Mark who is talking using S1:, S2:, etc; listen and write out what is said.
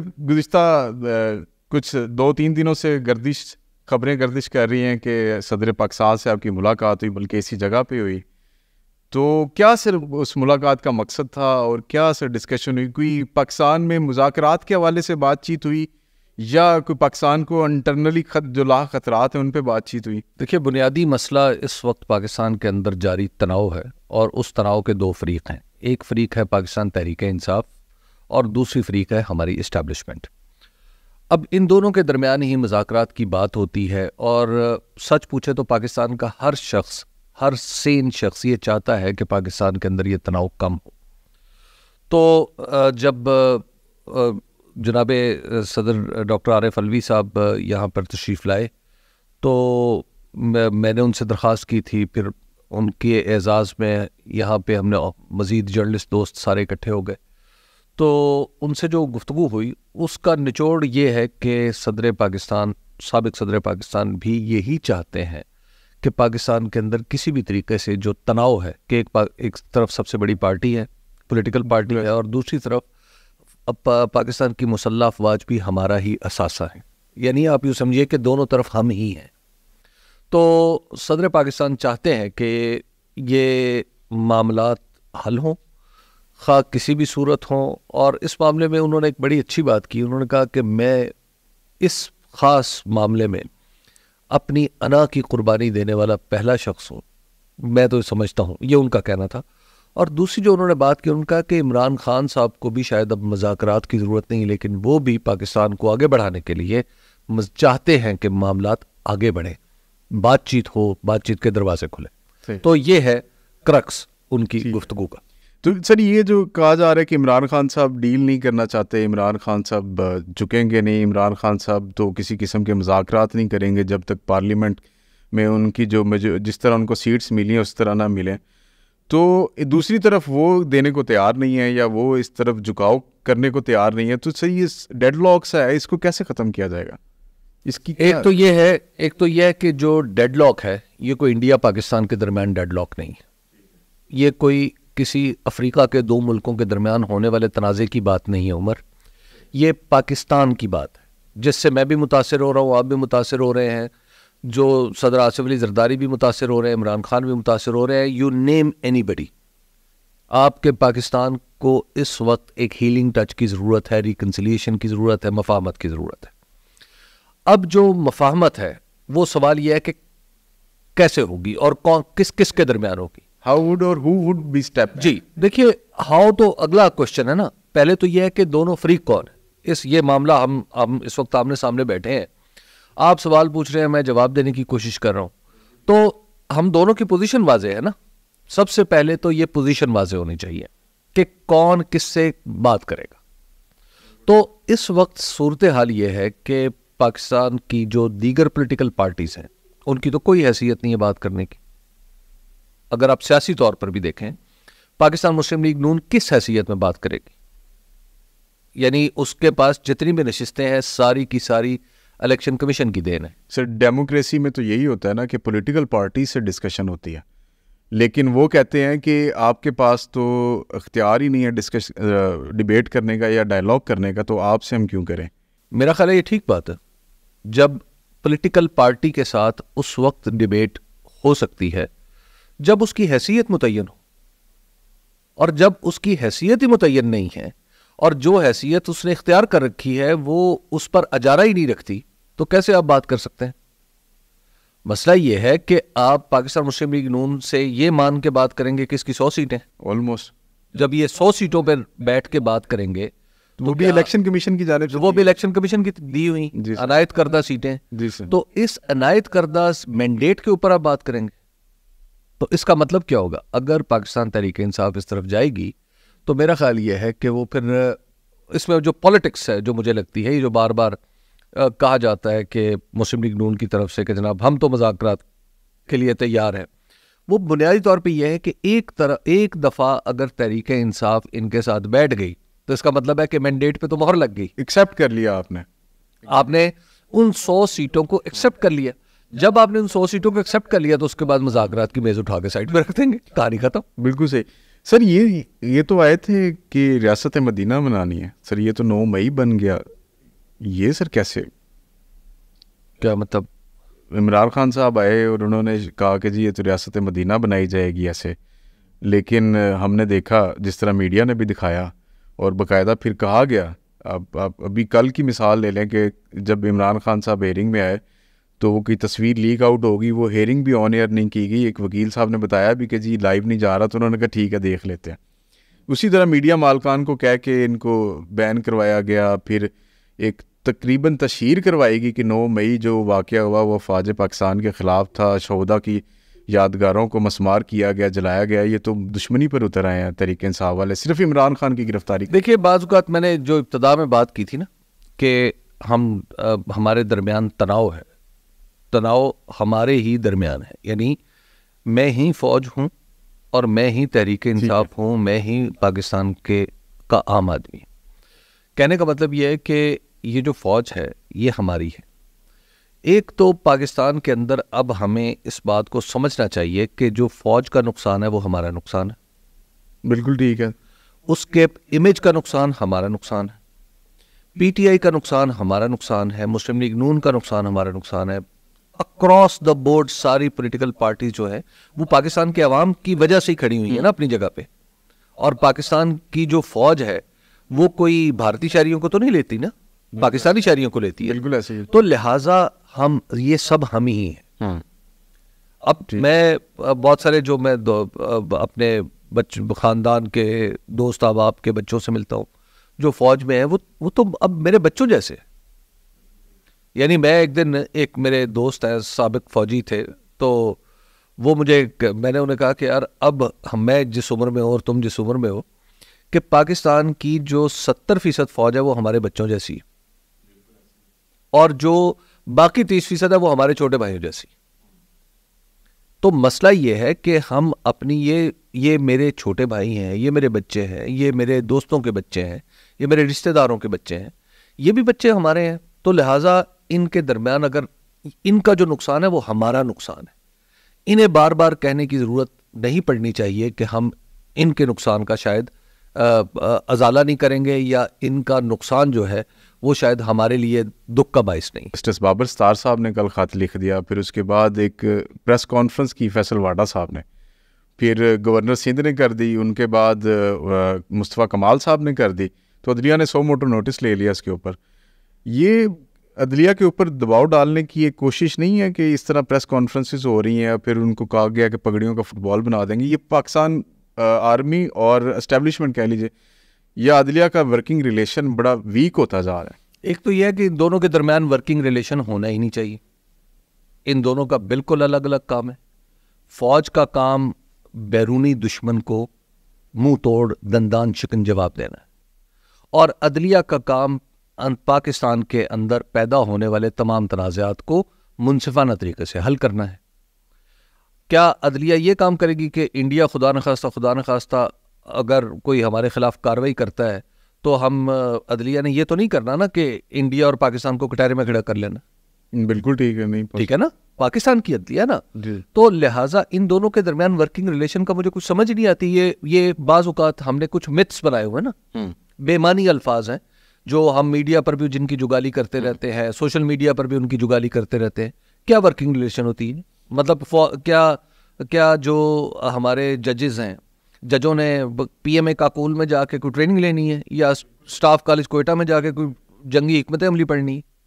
S1: گزشتہ کچھ 2-3 دنوں سے خبریں گردش کر رہی ہیں کہ صدر پاکستان سے آپ کی ملاقات ہوئی، بلکہ اسی جگہ پہ ہوئی. تو کیا صرف اس ملاقات کا مقصد تھا اور کیا سر ڈسکشن ہوئی؟ کوئی پاکستان میں مذاکرات کے حوالے سے بات چیت ہوئی یا کوئی پاکستان کو انٹرنلی جو خطرات ہیں ان پہ بات چیت ہوئی؟
S2: دیکھیے، بنیادی مسئلہ اس وقت پاکستان کے اندر جاری تناؤ ہے، اور اس تناؤ کے دو فریق ہیں. ایک فریق ہے پاکستان تحریک انصاف اور دوسری فریق ہے ہماری اسٹیبلشمنٹ. اب ان دونوں کے درمیان ہی مذاکرات کی بات ہوتی ہے، اور سچ پوچھے تو پاکستان کا ہر سین شخص یہ چاہتا ہے کہ پاکستان کے اندر یہ تناؤ کم ہو. تو جب جناب صدر ڈاکٹر عارف علوی صاحب یہاں پر تشریف لائے تو میں نے ان سے درخواست کی تھی. پھر ان کے اعزاز میں یہاں پہ ہم نے مزید جرنلسٹ دوست سارے اکٹھے ہو گئے. تو ان سے جو گفتگو ہوئی اس کا نچوڑ یہ ہے کہ سابق صدر پاکستان بھی یہی چاہتے ہیں کہ پاکستان کے اندر کسی بھی طریقے سے جو تناؤ ہے کہ ایک طرف سب سے بڑی پارٹی ہے، پولیٹیکل پارٹی ہے، اور دوسری طرف پاکستان کی مسلح افواج بھی ہمارا ہی اثاثہ ہے. یعنی آپ یوں سمجھیے کہ دونوں طرف ہم ہی ہیں. تو صدر پاکستان چاہتے ہیں کہ یہ معاملات حل ہوں، خواہ کسی بھی صورت ہوں. اور اس معاملے میں انہوں نے ایک بڑی اچھی بات کی. انہوں نے کہا کہ میں اس خاص معاملے میں اپنی انا کی قربانی دینے والا پہلا شخص ہوں. میں تو سمجھتا ہوں، یہ ان کا کہنا تھا. اور دوسری جو انہوں نے بات کی، ان کا کہ عمران خان صاحب کو بھی شاید اب مذاکرات کی ضرورت نہیں، لیکن وہ بھی پاکستان کو آگے بڑھانے کے لیے چاہتے ہیں کہ معاملات آگے بڑھیں، بات چیت ہو، بات چیت کے دروازے کھلے. تو یہ ہے کرکس ان کی گفتگو کا.
S1: تو سر یہ جو کہا جا رہا ہے کہ عمران خان صاحب ڈیل نہیں کرنا چاہتے، عمران خان صاحب جھکیں گے نہیں، عمران خان صاحب تو کسی قسم کے مذاکرات نہیں کریں گے جب تک پارلیمنٹ میں ان کی جس طرح ان کو سیٹس ملی ہیں اس طرح نہ ملیں. تو دوسری طرف وہ دینے کو تیار نہیں ہے یا وہ اس طرف جھکاؤ کرنے کو تیار نہیں ہے. تو سر یہ ڈیڈ لاکس ہے، اس کو کیسے ختم کیا جائے گا؟ اس کی
S2: ایک تو یہ ہے کہ جو ڈیڈ لاک ہے یہ کوئی انڈیا پاکستان کے درمیان ڈیڈ لاک نہیں ہے. یہ کوئی کسی افریقہ کے دو ملکوں کے درمیان ہونے والے تنازع کی بات نہیں ہے عمر. یہ پاکستان کی بات ہے جس سے میں بھی متاثر ہو رہا ہوں، آپ بھی متاثر ہو رہے ہیں، جو صدر آصف علی زرداری بھی متاثر ہو رہے ہیں، عمران خان بھی متاثر ہو رہے ہیں. یو نیم اینی بڈی. آپ کے پاکستان کو اس وقت ایک ہیلنگ ٹچ کی ضرورت ہے، ریکنسیلیشن کی ضرورت ہے، مفاہمت کی ضرورت ہے. اب جو مفاہمت ہے وہ سوال یہ ہے کہ کیسے ہوگی اور کس کے درمیان ہوگی.
S1: How would or who would be step back؟
S2: جی دیکھیے، ہاؤ تو اگلا کوشچن ہے نا. پہلے تو یہ ہے کہ دونوں فریق کون ہے. یہ معاملہ ہم اس وقت آمنے سامنے بیٹھے ہیں، آپ سوال پوچھ رہے ہیں، میں جواب دینے کی کوشش کر رہا ہوں. تو ہم دونوں کی پوزیشن واضح ہے نا. سب سے پہلے تو یہ پوزیشن واضح ہونی چاہیے کہ کون کس سے بات کرے گا. تو اس وقت صورتحال یہ ہے کہ پاکستان کی جو دیگر پولیٹیکل پارٹیز ہیں ان کی تو کوئی حیثیت نہیں ہے بات کرنے کی. اگر آپ سیاسی طور پر بھی دیکھیں، پاکستان مسلم لیگ نون کس حیثیت میں بات کرے گی؟ یعنی اس کے پاس جتنی بھی نشستیں ہیں ساری کی ساری الیکشن کمیشن کی دین ہے.
S1: سر ڈیموکریسی میں تو یہی ہوتا ہے نا کہ پولیٹیکل پارٹی سے ڈسکشن ہوتی ہے، لیکن وہ کہتے ہیں کہ آپ کے پاس تو اختیار ہی نہیں ہے ڈیبیٹ کرنے کا یا ڈائلاگ کرنے کا، تو آپ سے ہم کیوں کریں؟
S2: میرا خیال ہے یہ ٹھیک بات ہے. جب پولیٹیکل پارٹی کے ساتھ اس وقت ڈیبیٹ ہو سکتی ہے جب اس کی حیثیت متعین ہو، اور جب اس کی حیثیت ہی متعین نہیں ہے اور جو حیثیت اس نے اختیار کر رکھی ہے وہ اس پر اجارہ ہی نہیں رکھتی، تو کیسے آپ بات کر سکتے ہیں؟ مسئلہ یہ ہے کہ آپ پاکستان مسلم لیگ نون سے یہ مان کے بات کریں گے کہ اس کی 100 سیٹیں
S1: آلموسٹ،
S2: جب یہ 100 سیٹوں پر بیٹھ کے بات کریں گے
S1: وہ بھی الیکشن کمیشن کی جانب سے،
S2: وہ بھی الیکشن کمیشن کی دی ہوئی عنایت کردہ سیٹیں. تو اس عنایت کردہ مینڈیٹ کے اوپر آپ بات کریں گے تو اس کا مطلب کیا ہوگا؟ اگر پاکستان تحریک انصاف اس طرف جائے گی تو میرا خیال یہ ہے کہ وہ پھر اس میں جو پولیٹکس ہے جو مجھے لگتی ہے، یہ جو بار بار کہا جاتا ہے کہ مسلم لیگ نون کی طرف سے کہ جناب ہم تو مذاکرات کے لیے تیار ہیں، وہ بنیادی طور پہ یہ ہے کہ ایک دفعہ اگر تحریک انصاف ان کے ساتھ بیٹھ گئی تو اس کا مطلب ہے کہ مینڈیٹ پہ تو مہر لگ گئی،
S1: ایکسیپٹ کر لیا آپ نے
S2: ان 100 سیٹوں کو ایکسیپٹ کر لیا. جب آپ نے ان 100 سیٹوں کو ایکسیپٹ کر لیا تو اس کے بعد مذاکرات کی میز اٹھا کے سائڈ پہ رکھ دیں گے، کہانی ختم.
S1: بالکل صحیح. سر یہ تو آئے تھے کہ ریاست مدینہ بنانی ہے سر، یہ تو 9 مئی بن گیا، یہ سر کیسے؟
S2: کیا مطلب؟
S1: عمران خان صاحب آئے اور انہوں نے کہا کہ جی یہ تو ریاست مدینہ بنائی جائے گی ایسے، لیکن ہم نے دیکھا جس طرح میڈیا نے بھی دکھایا اور باقاعدہ پھر کہا گیا، اب ابھی کل کی مثال لے لیں کہ جب عمران خان صاحب ہیئرنگ میں آئے تو وہ کوئی تصویر لیک آؤٹ ہوگی، وہ ہیئرنگ بھی آن ایئر نہیں کی گئی، ایک وکیل صاحب نے بتایا بھی کہ جی لائیو نہیں جا رہا، تو انہوں نے کہا ٹھیک ہے دیکھ لیتے ہیں۔ اسی طرح میڈیا مالکان کو کہہ کے ان کو بین کروایا گیا، پھر ایک تقریباً تشہیر کروائی گی کہ 9 مئی جو واقعہ ہوا وہ افواج پاکستان کے خلاف تھا، شہدا کی یادگاروں کو مسمار کیا گیا، جلایا گیا، یہ تو دشمنی پر اتر آئے ہیں تحریک انصاف والے صرف عمران خان کی گرفتاری۔
S2: دیکھیے بعض اوقات میں نے جو ابتدا میں بات کی تھی نا کہ ہمارے درمیان تناؤ ہے، تناؤ ہمارے ہی درمیان ہے، یعنی میں ہی فوج ہوں اور میں ہی تحریک انصاف ہوں، میں ہی پاکستان کا عام آدمی۔ کہنے کا مطلب یہ ہے کہ یہ جو فوج ہے یہ ہماری ہے۔ ایک تو پاکستان کے اندر اب ہمیں اس بات کو سمجھنا چاہیے کہ جو فوج کا نقصان ہے وہ ہمارا نقصان ہے،
S1: بالکل ٹھیک ہے،
S2: اس کے امیج کا نقصان ہمارا نقصان ہے، پی ٹی آئی کا نقصان ہمارا نقصان ہے، مسلم لیگ نون کا نقصان ہمارا نقصان ہے، اکراس دا بورڈ ساری پولیٹیکل پارٹیز جو ہے وہ پاکستان کے عوام کی وجہ سے ہی کھڑی ہوئی ہیں نا اپنی جگہ پہ، اور پاکستان کی جو فوج ہے وہ کوئی بھارتی شہریوں کو تو نہیں لیتی نا، پاکستانی شہریوں کو لیتی ہے،
S1: بالکل ایسے ہی۔
S2: تو لہٰذا ہم یہ سب ہم ہی ہیں۔ اب میں بہت سارے جو میں اپنے خاندان کے دوست احباب کے بچوں سے ملتا ہوں جو فوج میں ہیں، وہ تو اب میرے بچوں جیسے، یعنی میں ایک دن ایک میرے دوست ہیں سابق فوجی تھے، تو وہ میں نے انہیں کہا کہ یار اب میں جس عمر میں ہوں اور تم جس عمر میں ہو کہ پاکستان کی جو 70% فوج ہے وہ ہمارے بچوں جیسی ہے، اور جو باقی 30% ہے وہ ہمارے چھوٹے بھائیوں جیسی۔ تو مسئلہ یہ ہے کہ ہم اپنی یہ میرے چھوٹے بھائی ہیں، یہ میرے بچے ہیں، یہ میرے دوستوں کے بچے ہیں، یہ میرے رشتہ داروں کے بچے ہیں، یہ بھی بچے ہمارے ہیں، تو لہٰذا ان کے درمیان اگر ان کا جو نقصان ہے وہ ہمارا نقصان ہے، انہیں بار بار کہنے کی ضرورت نہیں پڑنی چاہیے کہ ہم ان کے نقصان کا شاید ازالہ نہیں کریں گے، یا ان کا نقصان جو ہے وہ شاید ہمارے لیے دکھ کا باعث نہیں۔
S1: جسٹس بابر ستار صاحب نے کل خط لکھ دیا، پھر اس کے بعد ایک پریس کانفرنس کی فیصل واڈا صاحب نے، پھر گورنر سندھ نے کر دی، ان کے بعد مصطفیٰ کمال صاحب نے کر دی، تو عدلیہ نے 100 موٹر نوٹس لے لیا اس کے اوپر۔ یہ عدلیہ کے اوپر دباؤ ڈالنے کی ایک کوشش نہیں ہے کہ اس طرح پریس کانفرنسز ہو رہی ہیں، پھر ان کو کہا گیا کہ پگڑیوں کا فٹ بال بنا دیں گے؟ یہ پاکستان آرمی اور اسٹیبلشمنٹ کہہ لیجیے یا عدلیہ کا ورکنگ ریلیشن بڑا ویک ہوتا جا رہا ہے۔
S2: ایک تو یہ ہے کہ ان دونوں کے درمیان ورکنگ ریلیشن ہونا ہی نہیں چاہیے، ان دونوں کا بالکل الگ الگ کام ہے۔ فوج کا کام بیرونی دشمن کو منہ توڑ دندان شکن جواب دینا ہے، اور عدلیہ کا کام پاکستان کے اندر پیدا ہونے والے تمام تنازعات کو منصفانہ طریقے سے حل کرنا ہے۔ کیا عدلیہ یہ کام کرے گی کہ انڈیا خدا نخواستہ اگر کوئی ہمارے خلاف کارروائی کرتا ہے تو ہم عدلیہ نے یہ تو نہیں کرنا نا کہ انڈیا اور پاکستان کو کٹہرے میں کھڑا کر لینا؟
S1: بالکل ٹھیک ہے، نہیں
S2: ٹھیک ہے نا، پاکستان کی عدلیہ نا، تو لہٰذا ان دونوں کے درمیان ورکنگ ریلیشن کا مجھے کچھ سمجھ نہیں آتی۔ یہ بعض اوقات ہم نے کچھ متس بنائے ہوئے نا، بے معنی الفاظ ہیں جو ہم میڈیا پر بھی جن کی جگالی کرتے رہتے ہیں، سوشل میڈیا پر بھی ان کی جگالی کرتے رہتے ہیں۔ کیا ورکنگ ریلیشن ہوتی ہے؟ مطلب کیا جو ہمارے ججز ہیں، ججوں نے پی ایم اے کاکول میں جا کے کوئی ٹریننگ لینی ہے، یا اسٹاف کالج کوئٹہ میں جا کے کوئی جنگی حکمت عملی پڑھنی ہے؟